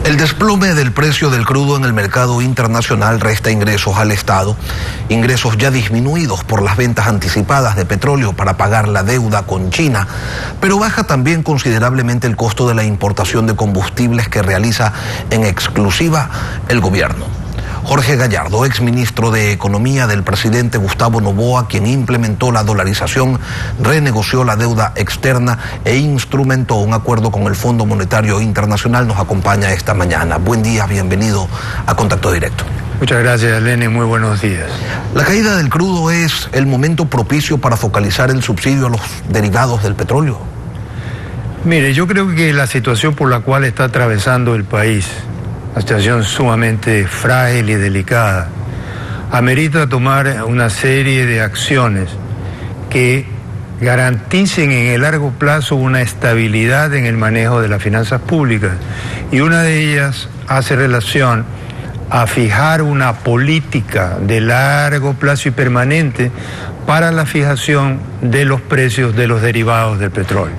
El desplome del precio del crudo en el mercado internacional resta ingresos al Estado, ingresos ya disminuidos por las ventas anticipadas de petróleo para pagar la deuda con China, pero baja también considerablemente el costo de la importación de combustibles que realiza en exclusiva el gobierno. Jorge Gallardo, exministro de Economía del presidente Gustavo Noboa, quien implementó la dolarización, renegoció la deuda externa e instrumentó un acuerdo con el Fondo Monetario Internacional, nos acompaña esta mañana. Buen día, bienvenido a Contacto Directo. Muchas gracias, Lenny, muy buenos días. La caída del crudo es el momento propicio para focalizar el subsidio a los derivados del petróleo. Mire, yo creo que la situación por la cual está atravesando el país, una situación sumamente frágil y delicada, amerita tomar una serie de acciones que garanticen en el largo plazo una estabilidad en el manejo de las finanzas públicas. Y una de ellas hace relación a fijar una política de largo plazo y permanente para la fijación de los precios de los derivados del petróleo.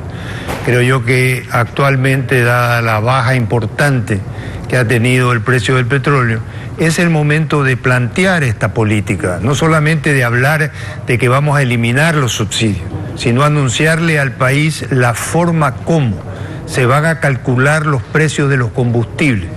Creo yo que actualmente, dada la baja importante que ha tenido el precio del petróleo, es el momento de plantear esta política, no solamente de hablar de que vamos a eliminar los subsidios, sino anunciarle al país la forma como se van a calcular los precios de los combustibles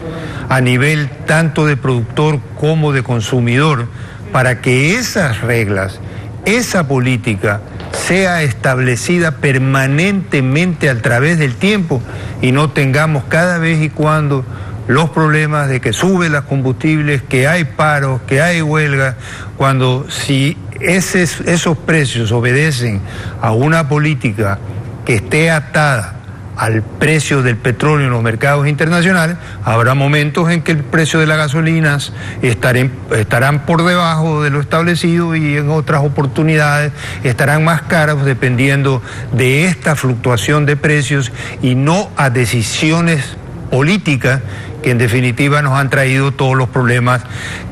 a nivel tanto de productor como de consumidor, para que esas reglas, esa política sea establecida permanentemente a través del tiempo y no tengamos cada vez y cuando los problemas de que suben los combustibles, que hay paros, que hay huelga, cuando si esos precios obedecen a una política que esté atada al precio del petróleo en los mercados internacionales, habrá momentos en que el precio de las gasolinas estarán por debajo de lo establecido y en otras oportunidades estarán más caras dependiendo de esta fluctuación de precios y no a decisiones políticas que en definitiva nos han traído todos los problemas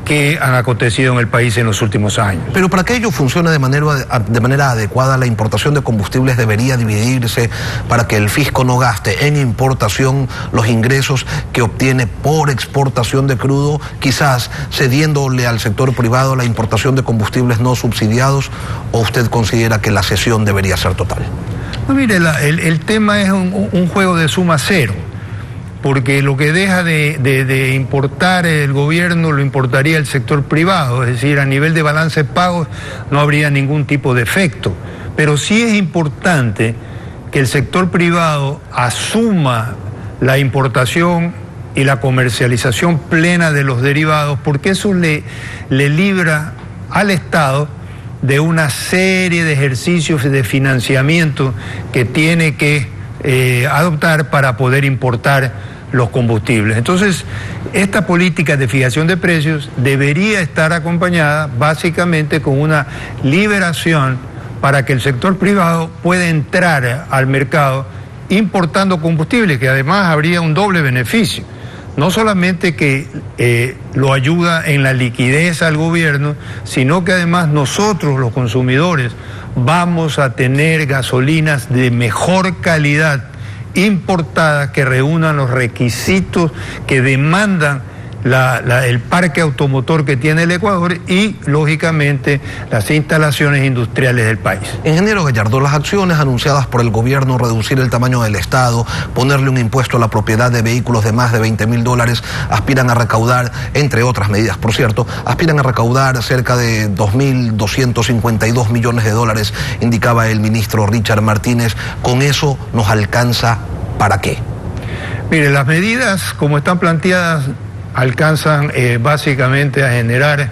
que han acontecido en el país en los últimos años. Pero para que ello funcione de manera adecuada, la importación de combustibles debería dividirse para que el fisco no gaste en importación los ingresos que obtiene por exportación de crudo, quizás cediéndole al sector privado la importación de combustibles no subsidiados, ¿o usted considera que la cesión debería ser total? No, mire, el tema es un juego de suma cero, porque lo que deja de importar el gobierno lo importaría el sector privado, es decir, a nivel de balance de pagos no habría ningún tipo de efecto. Pero sí es importante que el sector privado asuma la importación y la comercialización plena de los derivados, porque eso le libra al Estado de una serie de ejercicios de financiamiento que tiene que adoptar para poder importar los combustibles. Entonces, esta política de fijación de precios debería estar acompañada básicamente con una liberación para que el sector privado pueda entrar al mercado importando combustibles, que además habría un doble beneficio. No solamente que lo ayuda en la liquidez al gobierno, sino que además nosotros, los consumidores, vamos a tener gasolinas de mejor calidad importadas que reúnan los requisitos que demandan el parque automotor que tiene el Ecuador y, lógicamente, las instalaciones industriales del país. Ingeniero Gallardo, las acciones anunciadas por el gobierno, reducir el tamaño del Estado, ponerle un impuesto a la propiedad de vehículos de más de $20.000, aspiran a recaudar, entre otras medidas, por cierto, aspiran a recaudar cerca de $2.252 millones, indicaba el ministro Richard Martínez. ¿Con eso nos alcanza para qué? Mire, las medidas como están planteadas alcanzan básicamente a generar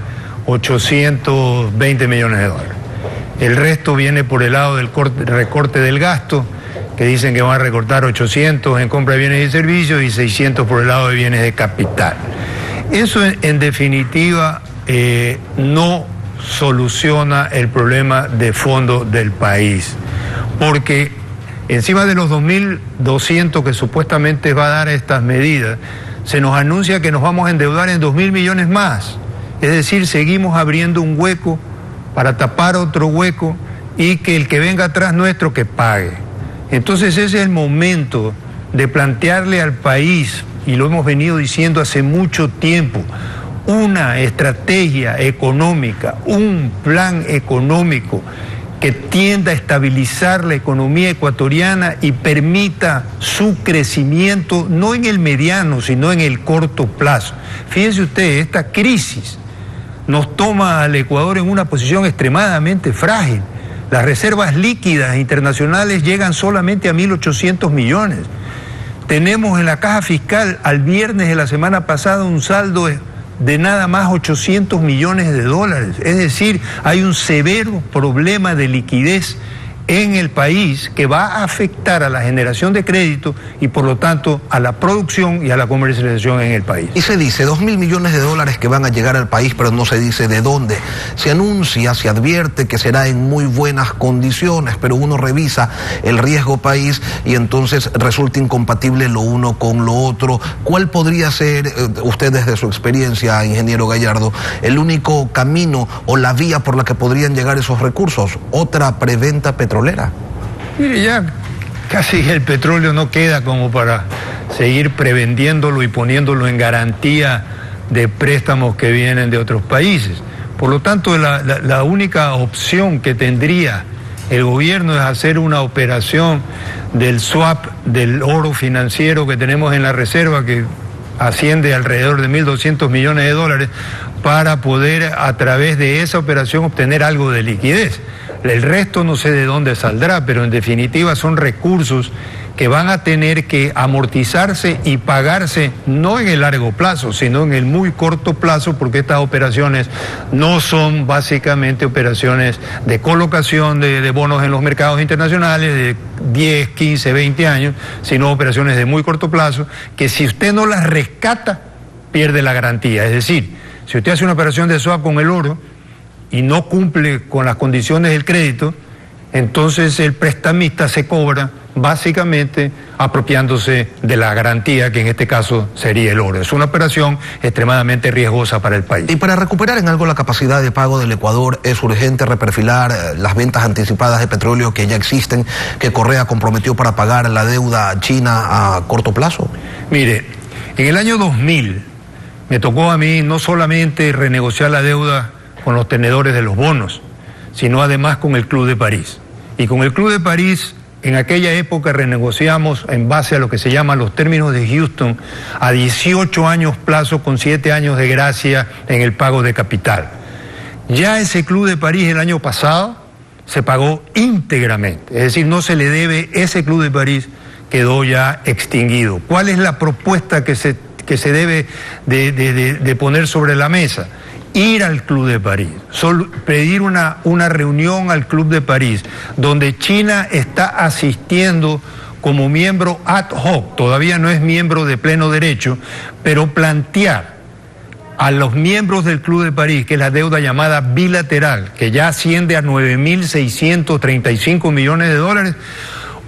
$820 millones. El resto viene por el lado del recorte del gasto, que dicen que van a recortar 800 en compra de bienes y servicios y 600 por el lado de bienes de capital. Eso en definitiva no soluciona el problema de fondo del país, porque encima de los 2.200 que supuestamente va a dar estas medidas, se nos anuncia que nos vamos a endeudar en 2.000 millones más. Es decir, seguimos abriendo un hueco para tapar otro hueco y que el que venga atrás nuestro que pague. Entonces ese es el momento de plantearle al país y lo hemos venido diciendo hace mucho tiempo, una estrategia económica, un plan económico que tienda a estabilizar la economía ecuatoriana y permita su crecimiento, no en el mediano, sino en el corto plazo. Fíjense ustedes, esta crisis nos toma al Ecuador en una posición extremadamente frágil. Las reservas líquidas internacionales llegan solamente a 1.800 millones. Tenemos en la caja fiscal al viernes de la semana pasada un saldo de nada más 800 millones de dólares. Es decir, hay un severo problema de liquidez en el país que va a afectar a la generación de crédito y por lo tanto a la producción y a la comercialización en el país. Y se dice 2.000 millones de dólares que van a llegar al país, pero no se dice de dónde. Se anuncia, se advierte que será en muy buenas condiciones, pero uno revisa el riesgo país y entonces resulta incompatible lo uno con lo otro. ¿Cuál podría ser, usted desde su experiencia, ingeniero Gallardo, el único camino o la vía por la que podrían llegar esos recursos? ¿Otra preventa petrolera? Mire, ya casi el petróleo no queda como para seguir prevendiéndolo y poniéndolo en garantía de préstamos que vienen de otros países. Por lo tanto, la única opción que tendría el gobierno es hacer una operación del swap del oro financiero que tenemos en la reserva, que asciende alrededor de 1.200 millones de dólares, para poder a través de esa operación obtener algo de liquidez. El resto no sé de dónde saldrá, pero en definitiva son recursos que van a tener que amortizarse y pagarse no en el largo plazo, sino en el muy corto plazo, porque estas operaciones no son básicamente operaciones de colocación de bonos en los mercados internacionales de 10, 15, 20 años, sino operaciones de muy corto plazo, que si usted no las rescata, pierde la garantía. Es decir, si usted hace una operación de swap con el oro y no cumple con las condiciones del crédito, entonces el prestamista se cobra básicamente apropiándose de la garantía, que en este caso sería el oro. Es una operación extremadamente riesgosa para el país. Y para recuperar en algo la capacidad de pago del Ecuador, es urgente reperfilar las ventas anticipadas de petróleo que ya existen, que Correa comprometió para pagar la deuda china a corto plazo. Mire, en el año 2000 me tocó a mí no solamente renegociar la deuda con los tenedores de los bonos, sino además con el Club de París. Y con el Club de París, en aquella época renegociamos en base a lo que se llaman los términos de Houston, a 18 años plazo con 7 años de gracia en el pago de capital. Ya ese Club de París el año pasado se pagó íntegramente, es decir, no se le debe, ese Club de París quedó ya extinguido. ¿Cuál es la propuesta que se debe de poner sobre la mesa? Ir al Club de París, pedir una reunión al Club de París, donde China está asistiendo como miembro ad hoc, todavía no es miembro de pleno derecho, pero plantear a los miembros del Club de París, que es la deuda llamada bilateral, que ya asciende a 9.635 millones de dólares,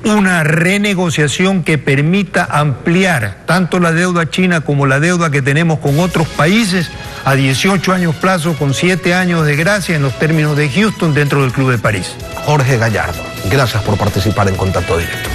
una renegociación que permita ampliar tanto la deuda china como la deuda que tenemos con otros países a 18 años plazo con 7 años de gracia en los términos de Houston dentro del Club de París. Jorge Gallardo, gracias por participar en Contacto Directo.